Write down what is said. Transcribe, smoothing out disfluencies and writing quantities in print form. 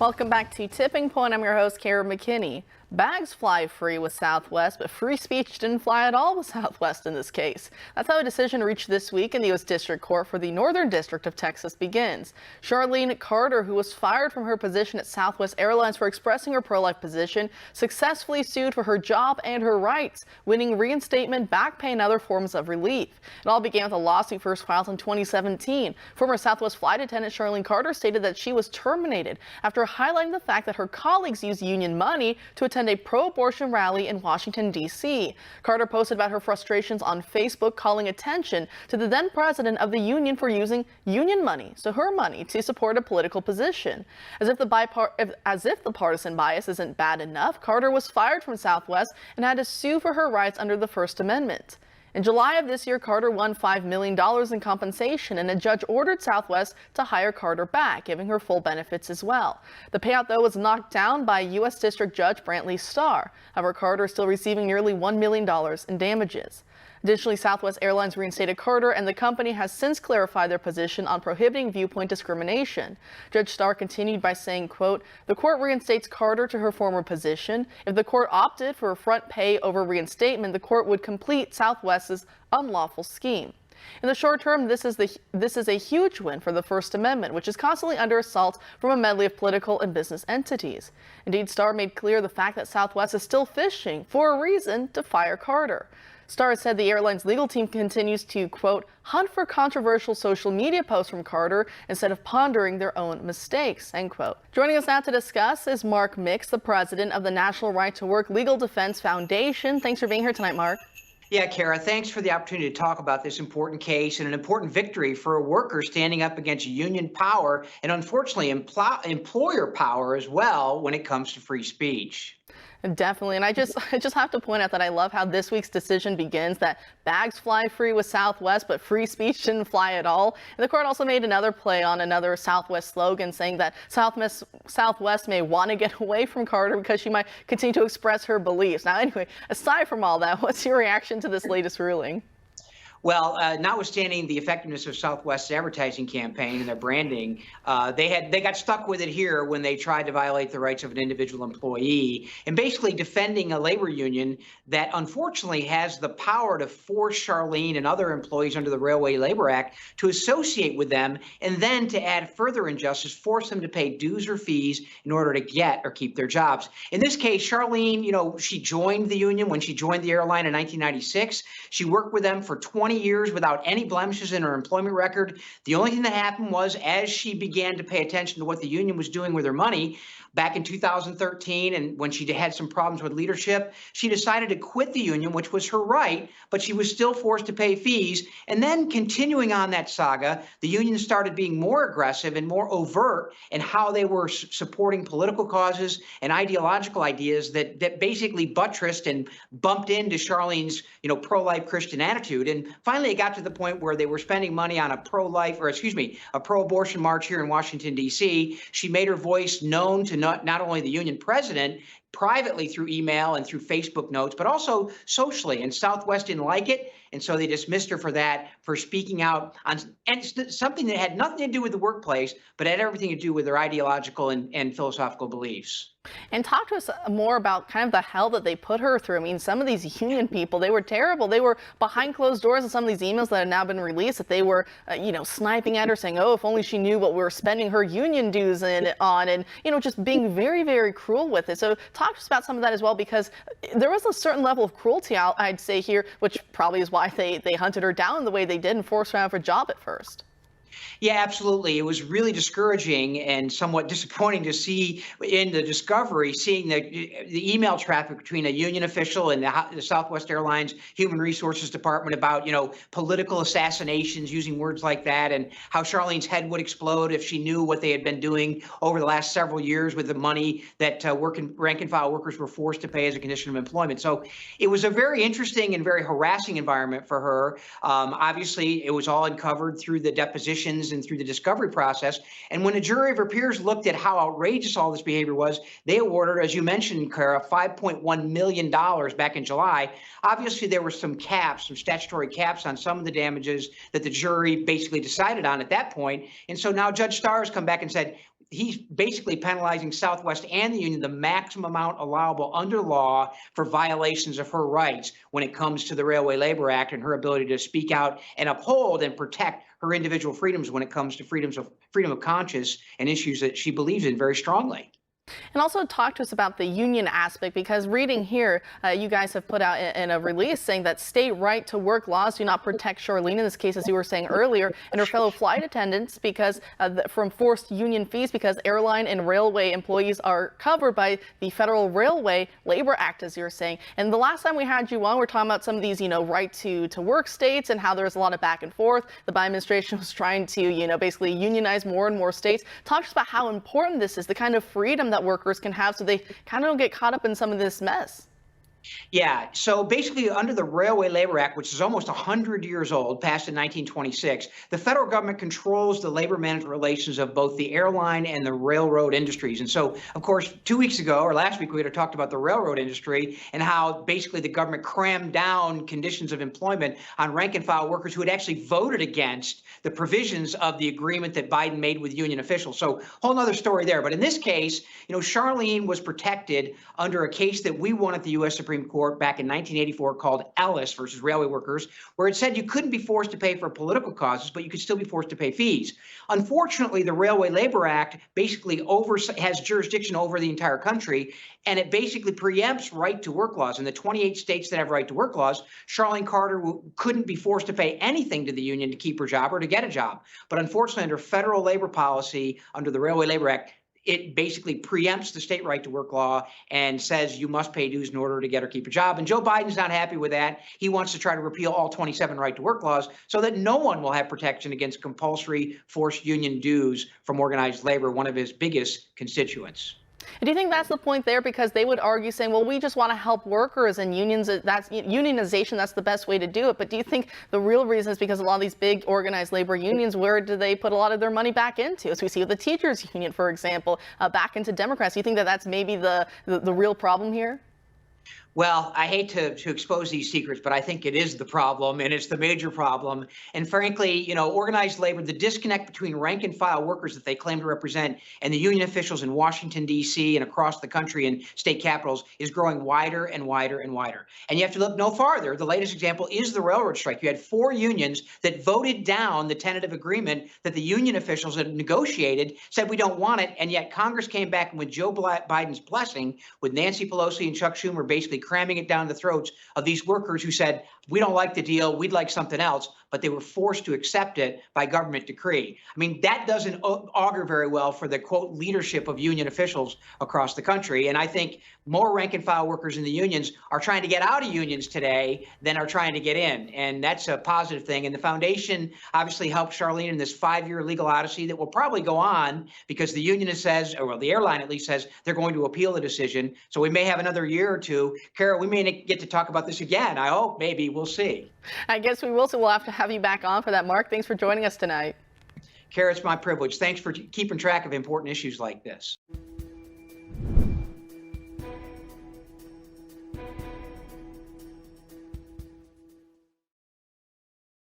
Welcome back to Tipping Point. I'm your host, Kara McKinney. Bags fly free with Southwest, but free speech didn't fly at all with Southwest in this case. That's how a decision reached this week in the U.S. District Court for the Northern District of Texas begins. Charlene Carter, who was fired from her position at Southwest Airlines for expressing her pro-life position, successfully sued for her job and her rights, winning reinstatement, back pay, and other forms of relief. It all began with a lawsuit first filed in 2017. Former Southwest flight attendant Charlene Carter stated that she was terminated after highlighting the fact that her colleagues used union money to attend a pro-abortion rally in Washington, D.C. Carter posted about her frustrations on Facebook, calling attention to the then president of the union for using union money, so her money, to support a political position. As if the partisan bias isn't bad enough, Carter was fired from Southwest and had to sue for her rights under the First Amendment. In July of this year, Carter won $5 million in compensation, and a judge ordered Southwest to hire Carter back, giving her full benefits as well. The payout, though, was knocked down by U.S. District Judge Brantley Starr. However, Carter is still receiving nearly $1 million in damages. Additionally, Southwest Airlines reinstated Carter, and the company has since clarified their position on prohibiting viewpoint discrimination. Judge Starr continued by saying, quote, "The court reinstates Carter to her former position. If the court opted for front pay over reinstatement, the court would complete Southwest's unlawful scheme." In the short term, this is a huge win for the First Amendment, which is constantly under assault from a medley of political and business entities. Indeed, Starr made clear the fact that Southwest is still fishing for a reason to fire Carter. Starr said the airline's legal team continues to, quote, "hunt for controversial social media posts from Carter instead of pondering their own mistakes," end quote. Joining us now to discuss is Mark Mix, the president of the National Right to Work Legal Defense Foundation. Thanks for being here tonight, Mark. Yeah, Kara, thanks for the opportunity to talk about this important case and an important victory for a worker standing up against union power and, unfortunately, employer power as well when it comes to free speech. Definitely. And I just have to point out that I love how this week's decision begins, that bags fly free with Southwest, but free speech didn't fly at all. And the court also made another play on another Southwest slogan, saying that Southwest may want to get away from Carter because she might continue to express her beliefs. Now, anyway, aside from all that, what's your reaction to this latest ruling? Well, notwithstanding the effectiveness of Southwest's advertising campaign and their branding, they got stuck with it here when they tried to violate the rights of an individual employee and basically defending a labor union that unfortunately has the power to force Charlene and other employees under the Railway Labor Act to associate with them, and then to add further injustice, force them to pay dues or fees in order to get or keep their jobs. In this case, Charlene, she joined the union when she joined the airline in 1996. She worked with them for 20 years without any blemishes in her employment record. The only thing that happened was, as she began to pay attention to what the union was doing with her money back in 2013, and when she had some problems with leadership, she decided to quit the union, which was her right, but she was still forced to pay fees. And then, continuing on that saga, the union started being more aggressive and more overt in how they were supporting political causes and ideological ideas that basically buttressed and bumped into Charlene's pro-life Christian attitude. And finally, it got to the point where they were spending money on a pro-abortion march here in Washington, D.C. She made her voice known to not only the union president, privately through email and through Facebook notes, but also socially. And Southwest didn't like it, and so they dismissed her for that, for speaking out on something that had nothing to do with the workplace, but had everything to do with their ideological and philosophical beliefs. And talk to us more about kind of the hell that they put her through. I mean, some of these union people, they were terrible. They were behind closed doors in some of these emails that have now been released, that they were, sniping at her, saying, oh, if only she knew what we were spending her union dues on, and, just being very, very cruel with it. So talk to us about some of that as well, because there was a certain level of cruelty, I'd say here, which probably is why they hunted her down the way they did and forced her out of a job at first. Yeah, absolutely. It was really discouraging and somewhat disappointing to see in the discovery, seeing the email traffic between a union official and the Southwest Airlines Human Resources Department about, political assassinations, using words like that, and how Charlene's head would explode if she knew what they had been doing over the last several years with the money that rank and file workers were forced to pay as a condition of employment. So it was a very interesting and very harassing environment for her. Obviously, it was all uncovered through the depositions and through the discovery process. And when a jury of her peers looked at how outrageous all this behavior was, they awarded, as you mentioned, Kara, $5.1 million back in July. Obviously, there were some statutory caps on some of the damages that the jury basically decided on at that point. And so now Judge Starr has come back and said he's basically penalizing Southwest and the union the maximum amount allowable under law for violations of her rights when it comes to the Railway Labor Act and her ability to speak out and uphold and protect her individual freedoms when it comes to freedom of conscience and issues that she believes in very strongly. And also talk to us about the union aspect, because reading here, you guys have put out in a release saying that state right to work laws do not protect Charlene in this case, as you were saying earlier, and her fellow flight attendants because from forced union fees, because airline and railway employees are covered by the Federal Railway Labor Act, as you were saying. And the last time we had you on, we were talking about some of these, right to work states and how there's a lot of back and forth. The Biden administration was trying to, basically unionize more and more states. Talk to us about how important this is, the kind of freedom that workers can have so they kind of don't get caught up in some of this mess. Yeah, so basically under the Railway Labor Act, which is almost 100 years old, passed in 1926, the federal government controls the labor management relations of both the airline and the railroad industries. And so, of course, 2 weeks ago or last week, we had talked about the railroad industry and how basically the government crammed down conditions of employment on rank and file workers who had actually voted against the provisions of the agreement that Biden made with union officials. So whole nother story there. But in this case, Charlene was protected under a case that we won at the U.S. Supreme Court back in 1984 called Ellis versus Railway Workers, where it said you couldn't be forced to pay for political causes, but you could still be forced to pay fees. Unfortunately, the Railway Labor Act basically has jurisdiction over the entire country, and it basically preempts right to work laws. In the 28 states that have right to work laws, Charlene Carter couldn't be forced to pay anything to the union to keep her job or to get a job. But unfortunately, under federal labor policy, under the Railway Labor Act, it basically preempts the state right to work law and says you must pay dues in order to get or keep a job. And Joe Biden's not happy with that. He wants to try to repeal all 27 right to work laws so that no one will have protection against compulsory forced union dues from organized labor, one of his biggest constituents. Do you think that's the point there? Because they would argue saying, well, we just want to help workers and unions. That's unionization. That's the best way to do it. But do you think the real reason is because a lot of these big organized labor unions, where do they put a lot of their money back into? As we see with the teachers union, for example, back into Democrats. Do you think that that's maybe the real problem here? Well, I hate to expose these secrets, but I think it is the problem, and it's the major problem. And frankly, organized labor, the disconnect between rank and file workers that they claim to represent and the union officials in Washington, D.C. and across the country and state capitals is growing wider and wider and wider. And you have to look no farther. The latest example is the railroad strike. You had 4 unions that voted down the tentative agreement that the union officials had negotiated, said we don't want it, and yet Congress came back and with Joe Biden's blessing, with Nancy Pelosi and Chuck Schumer basically cramming it down the throats of these workers who said, we don't like the deal, we'd like something else, but they were forced to accept it by government decree. I mean, that doesn't augur very well for the, quote, leadership of union officials across the country. And I think more rank and file workers in the unions are trying to get out of unions today than are trying to get in. And that's a positive thing. And the foundation obviously helped Charlene in this 5-year legal odyssey that will probably go on because the union says, or well, the airline at least says, they're going to appeal the decision. So we may have another year or two. Kara, we may get to talk about this again. I hope, maybe. We'll see. I guess we will, so we'll have to have you back on for that. Mark, thanks for joining us tonight. Kara, it's my privilege. Thanks for keeping track of important issues like this.